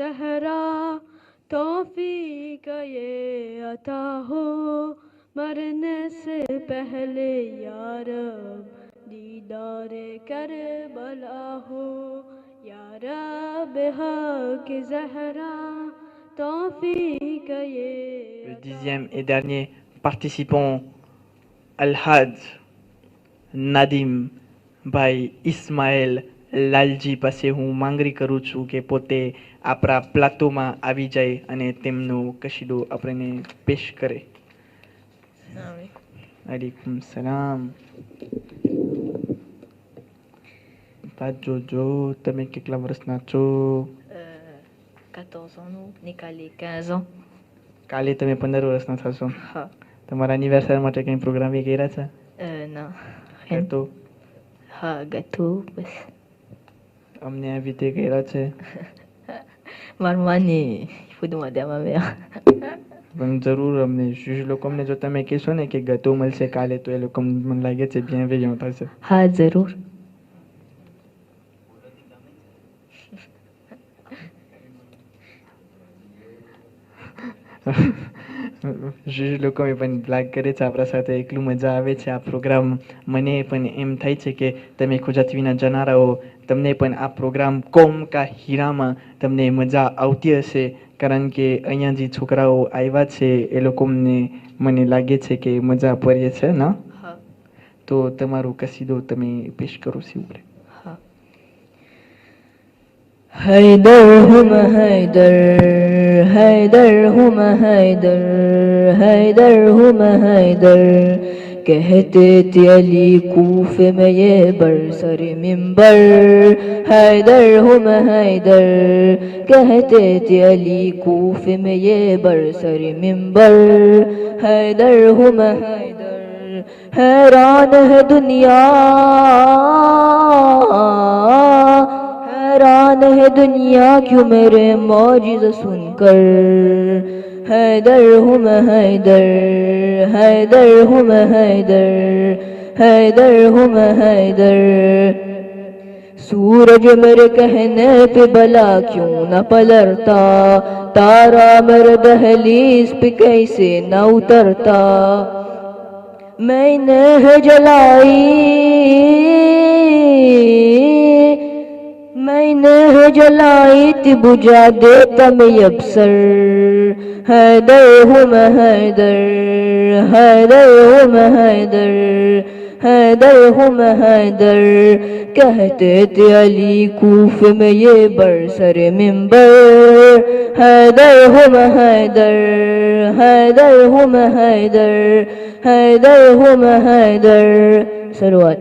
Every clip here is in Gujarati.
ज़हरा तौफीक ये अता हो मरने से पहले या रब दीदार करबला हो या रब हक ज़हरा तौफीक ये Le 10e et dernier participant, Al-Had Nadim ભાઈ ઇસ્માઇલ લાલજી પાસે હું માંગણી કરું છું કે પોતે આપણા પ્લાટોમાં આવી જાય અને તેમનું કશીદો આપણને પેશ કરે. અલેકુમ સલામ. જો તમે કેટલા વર્ષના છો? 14 ans, nous, Nikalé 15 ans. કાલે તમે 15 વર્ષના થશો. હા. તમારા એનિવર્સરી માટે કંઈ પ્રોગ્રામ બી કર્યા છે? Non. ગતો હા, gâteau, બસ. અમને આવી રીતે કર્યા છે. Maman, il faut demander à ma mère. પણ જરૂર અમને લોકો અમને જો તમે કહેશો ને કે ગતો મળશે કાલે તો એ લોકો મને લાગે છે બિહેવિયર થશે. હા, જરૂર. લોકો પણ બ્લાગ કરે છે આપણા સાથે, એટલું મજા આવે છે આ પ્રોગ્રામ. મને પણ એમ થાય છે કે તમે ગુજરાતીના જનારાઓ, તમને પણ આ પ્રોગ્રામ કોમ કા હીરામાં તમને મજા આવતી હશે, કારણ કે અહીંયા જે છોકરાઓ આવ્યા છે એ લોકોને મને લાગે છે કે મજા પડે છે ને. તો તમારું કસીદો તમે પેશ કરો છો. हैदर हम हैदर हैदर हम हैदर हैदर हम हैदर कहते थे अली कूफे में ये बरसर मिंबर हैदर हम हैदर कहते थे अली कूफे में ये बरसर मिंबर हैदर हम हैदर हैरान है दुनिया हैरान है दुनिया क्यों मेरे मौजिज़ सुनकर हैदर हूँ मैं हैदर हैदर हूँ मैं हैदर हैदर हूँ मैं हैदर सूरज मेरे कहने पे भला क्यों न पलटता तारा मेरे दहलीज पे कैसे न उतरता मैंने है जलाई मैंने है जलाई थी बुझा देता मैं अबसर हैदर हूँ मैं हैदर हैदर हूँ मैं हैदर हैदर हूँ मैं हैदर कहते थे अली कूफे में ये बरसर मिंबर हैदर हूँ मैं हैदर हैदर हूँ मैं हैदर हैदर हूँ मैं हैदर. सलवात.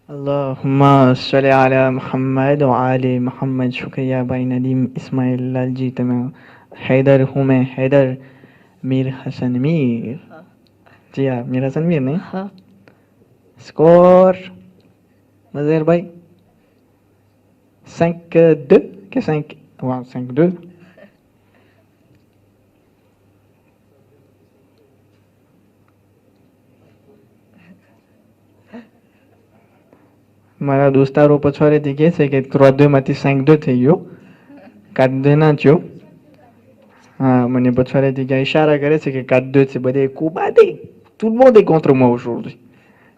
अल्लाहुम्मा सल्ली अला मुहम्मद व आले मुहम्मद. शुक्रिया भाई नदीम इस्माइल लालजी. તમે हैदर हूँ मैं हैदर मीर हसन मीर. जी हाँ, मीर हसन मीर नहीं. हाँ. स्कोर मजेर भाई 5-2 કે 5 વાહ 5-2. મારા દોસ્તારો પછવાડેથી કહે છે કે 3-2માંથી 5-2 થઈ ગયો, કાઢ ના થયો. હા, મને પછવાડેથી ક્યાં ઈશારા કરે છે કે 4-2 છે. બધે કુબાદે tout le monde est contre moi aujourd'hui.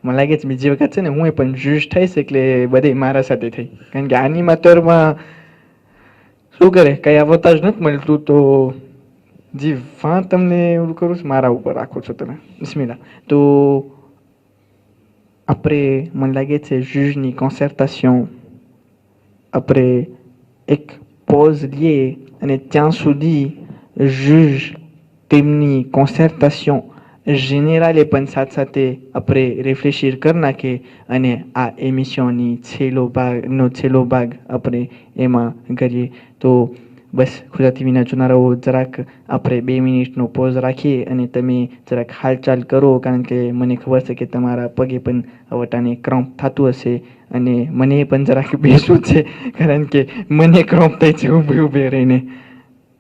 મને લાગે છે બીજી વખત છે ને હું પણ જૂજ થઈશ એટલે બધે મારા સાથે થઈ, કારણ કે એનિમેટરમાં શું કરે કઈ આવતા જ નથી મળતું. તો જી હા, તમને એવું કરું છું, મારા ઉપર રાખો છો તમે. બિસ્મિલ્લાહ. તો après મને લાગે છે જૂજની કોન્સર્ટેશન આપણે એક પોઝ લઈએ અને ત્યાં સુધી જૂજ તેમની કોન્સર્ટેશન générale પણ સાથે સાથે આપણે રિફ્રેશર કરી નાખે અને આ એમિશનની છેલ્લો ભાગ આપણે એમાં કરીએ. તો બસ ગુજરાતી વિના જોનારાઓ જરાક આપણે 2 મિનિટનો પોઝ રાખીએ અને તમે જરાક હાલચાલ કરો, કારણ કે મને ખબર છે કે તમારા પગે પણ વટાને ક્રમ્પ થતું હશે અને મને પણ જરાક બેસવું છે, કારણ કે મને ક્રમ્પ થાય છે ઊભે રહીને.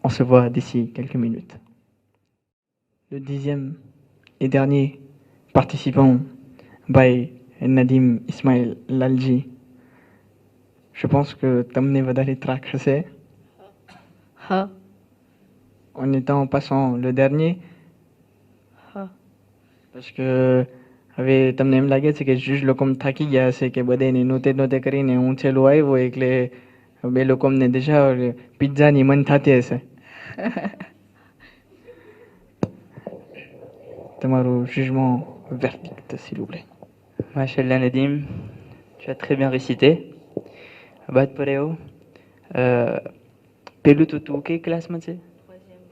On se voit d'ici quelques minutes. Le 10e et dernier participant, by Nadim Ismail Lalji. Je pense que તમને વધારે ત્રાક હશે હા en étant passant le dernier હા parce que હવે તમને એમ લાગે છે કે જૂજ લોકો થાકી ગયા હશે કે બધાને નોતે નોતે કરીને હું છેલ્લો આવ્યો એટલે બે લોકોને déjà પિઝાની મન થતી હશે તમારું jugement verdict s'il vous plaît. Mashallah Nadim, tu as très bien récité. Bat Pareo. Pelou Toutou, quelle classe maintenant?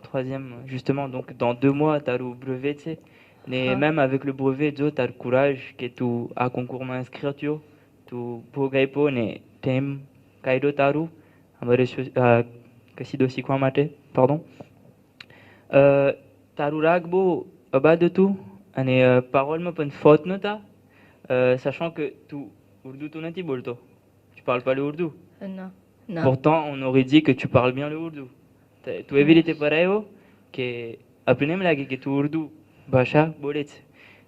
Troisième. Justement, donc dans 2 mois, tu as le brevet, tu sais. Mais Ah. même avec le brevet, tu as le courage que tu as concours m'inscrire, tu pour ne tem kaido taru, amare kasi dosi kwa mate, pardon. Taru ragbo abad de tout, ane parole me pen faute nota. Sachant que tu Urdu tu nanti bolto. Tu parles pas le Urdu. Non. Non. Pourtant, on aurait dit que tu parles bien le Urdu. Tu évite pareil que après même là que tu Urdu, bacha bolet.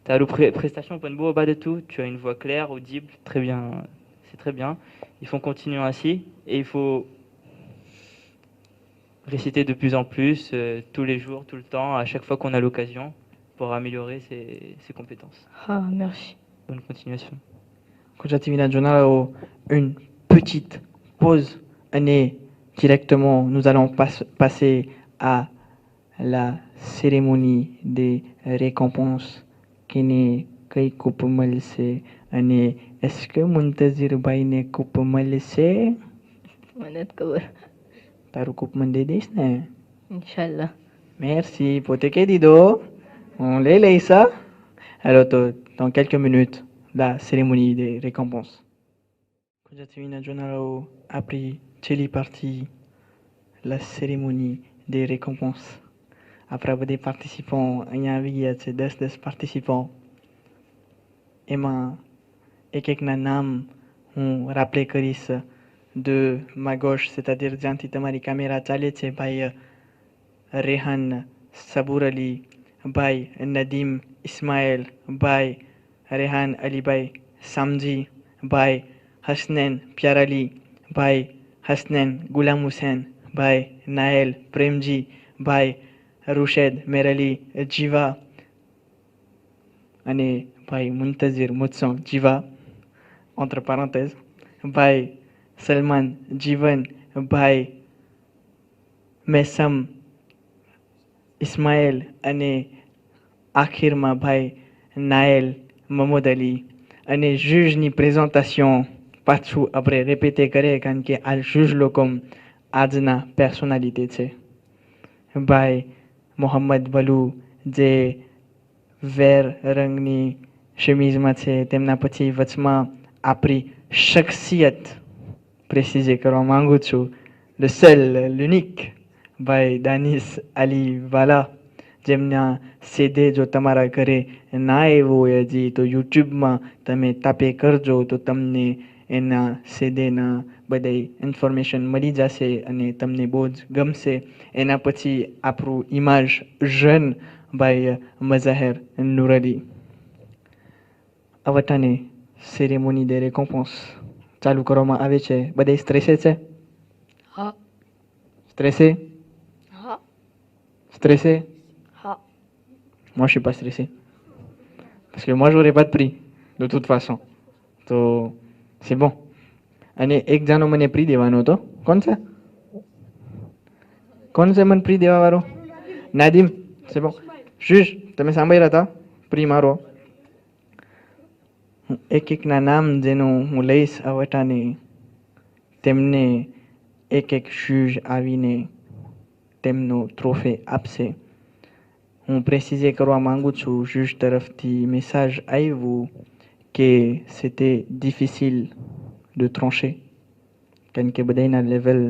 Tu as la prestation pas beau bas de tout. Tu as une voix claire, audible, très bien. C'est très bien. Il faut continuer ainsi et il faut réciter de plus en plus, tous les jours, tout le temps, à chaque fois qu'on a l'occasion, pour améliorer ses compétences. Ah, merci. Bonne continuation. Kojatimina Jonao, une petite pause année directement. Nous allons passer à la cérémonie des récompenses qui n'est qu'un coupe malse année. Est-ce que Muntazir Baine coupe malse? Manat cover. Taru coupe mandedis ne? Inch'Allah. Merci pour tes dido. On les ça. Alors, dans quelques minutes, la cérémonie des récompenses. Kojatimina Jonao a pris Chili Party, la cérémonie des récompenses. Après des participants, il y a 10 participants. Emma, et nam, on rappelé Chris de ma gauche, c'est-à-dire Janti Tamari Kamera Chale, by Rehan Sabour Ali, by Nadim Ismail, by Rehan Ali, by Samji, by Hasnan Pyarali, by Hasnan Ghulam Hussain, by Nael Premji, by Rushed Merali Jiva, અને ભાઈ મુંતઝિર મુત્સમ જીવા entre parenthèses, ભાઈ સલમાન જીવન, ભાઈ મેસમ ઇસ્માઇલ અને આખિરમાં ભાઈ નાયલ મમદ અલી અને જૂજની પ્રેઝન્ટેશન પાછું આપણે રિપીટ કરે કારણ કે આ જૂજ લોકો આજના પર્સનાલિટી છે. ભાઈ મોહમ્મદ વલુ જે વેર રંગની શેમીઝમાં છે તેમના પછી વચમાં આપણી શખ્સિયત પ્રેસિઝે કરવા માંગુ છું. le seul, l'unique, ભાઈ દાનિશ અલી વાલા જેમના સીધે જો તમારા ઘરે ના આવ્યો હોય હજી તો યુટ્યુબમાં તમે તાપે કરજો તો તમને એના સીધેના બધી ઇન્ફોર્મેશન મળી જશે અને તમને બહુ જ ગમશે. એના પછી આપણું ઇમાજ જન ભાઈ મઝાહેર નુરલી. અવટાને સેરેમોની દે રેકોમ્પન્સ ચાલુ કરવામાં આવે છે. બધા સ્ટ્રેસે છે? હા. Stressé? હા. Stressé? હા. Moi, je suis pas stressé. Parce que moi, j'aurais pas de prix, de toute façon. તો c'est bon. અને એક જાનો મને પ્રી દેવાનો હતો. કોણ છે? કોણ છે મને પ્રી દેવા વાળો? નાદિમ. c'est bon. Juge, તમે સાંભળ્યા હતા? પ્રી મારો. એક એકના નામ જેનું હું લઈશ અવટાને તેમને એક જૂજ આવીને તેમનો ટ્રોફી આપશે. હું પ્રેસિઝે કરવા માંગુ છું જૂજ તરફથી મેસેજ આવ્યું કે c'était difficile de trancher કારણ કે બધાના લેવલ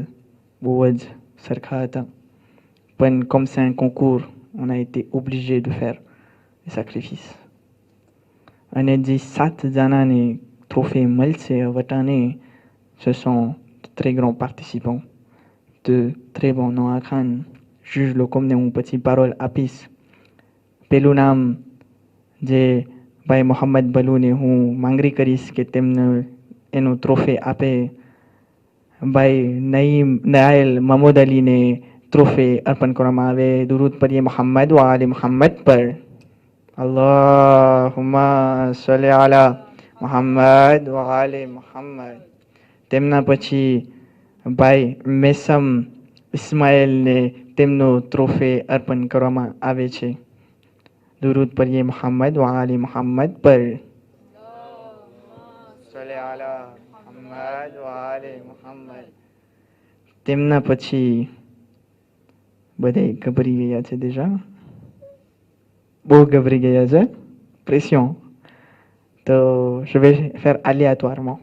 બહુ જ સરખા હતા. પણ comme c'est un concours, on a été obligé de faire des sacrifices. અને જે 7 જણાને ટ્રોફી મળશે વટાને ce sont de très grands participants, de très bons noms à Khan. Juge લોકોને હું પછી પારોલ આપીશ. પેલું નામ જે ભાઈ મોહમ્મદ બલુને હું માંગણી કરીશ કે તેમને એનો ટ્રોફી આપે ભાઈ નઈમ નાયલ મહમૂદ અલીને ટ્રોફી અર્પણ કરવામાં આવે. દુરૂદ પડીએ મોહમ્મદ વ આલે મોહમ્મદ પર. અલ્લાહુમ્મા સલ્લી અલા મોહમ્મદ વ આલે મોહમ્મદ. તેમના પછી ભાઈ મેસમ ઇસ્માઇલને તેમનો ટ્રોફી અર્પણ કરવામાં આવે છે. દુરૂદ પડીએ મોહમ્મદ વ આલે મોહમ્મદ પર. સલ્લી અલા મોહમ્મદ વ આલે મોહમ્મદ. તેમના પછી બધા ગભરી ગયા છે. déjà બહુ ગભરી ગયા છે. pression. તો je vais faire aléatoirement.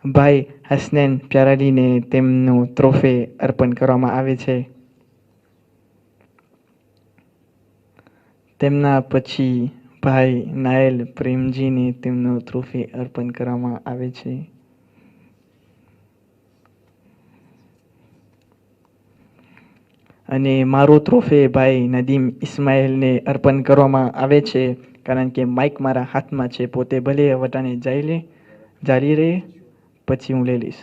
ભાઈ હસનૈન પ્યારાલીને તેમનું ટ્રોફી અર્પણ કરવામાં આવે છે. તેમના પછી ભાઈ નાયલ પ્રેમજીને તેમનો ટ્રોફી અર્પણ કરવામાં આવે છે. અને મારો ટ્રોફી ભાઈ નદીમ ઇસ્માઇલને અર્પણ કરવામાં આવે છે, કારણ કે માઇક મારા હાથમાં છે. પોતે ભલે વટાને જારી રહે, પછી હું લઈ લઈશ.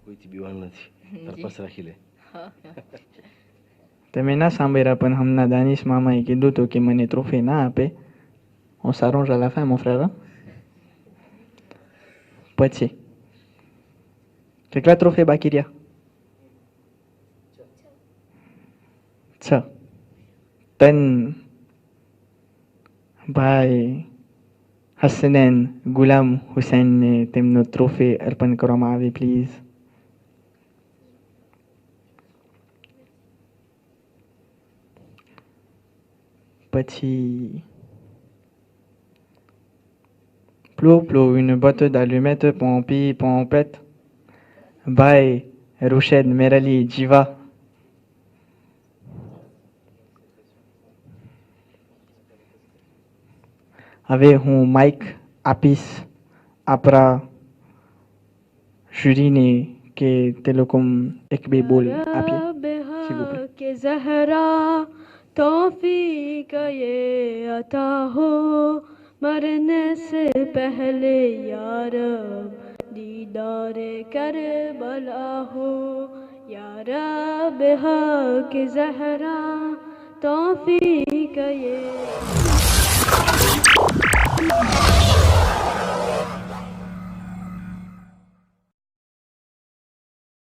કોઈથી બીવાનું નથી, તાર પાસે રાખી લે. તમે ના સાંભળ્યા, પણ હમણાં દાનિશ મામાએ કીધું હતું કે મને ટ્રોફી ના આપે. હું સારું ચાલા ફા mon frère. પછી કેટલા ટ્રોફી બાકી રહ્યા? 6. 3 ભાઈ હસનૈન ગુલામ હુસૈનને તેમનો ટ્રોફી અર્પણ કરવામાં આવે please. Petit plou plou, une botte d'allumettes, pompi, pompette. Bye, Rouched, Merali, Jiva. હવે હું માઇક આપીશ આપણા જુરીને કે તે લોકો એક બે બોલ આપીએ. s'il vous plaît. के ज़हरा तौफीक ये अता हो, मरने से पहले या रब दीदार करबला हो. या रब हक ज़हरा तौफीक ये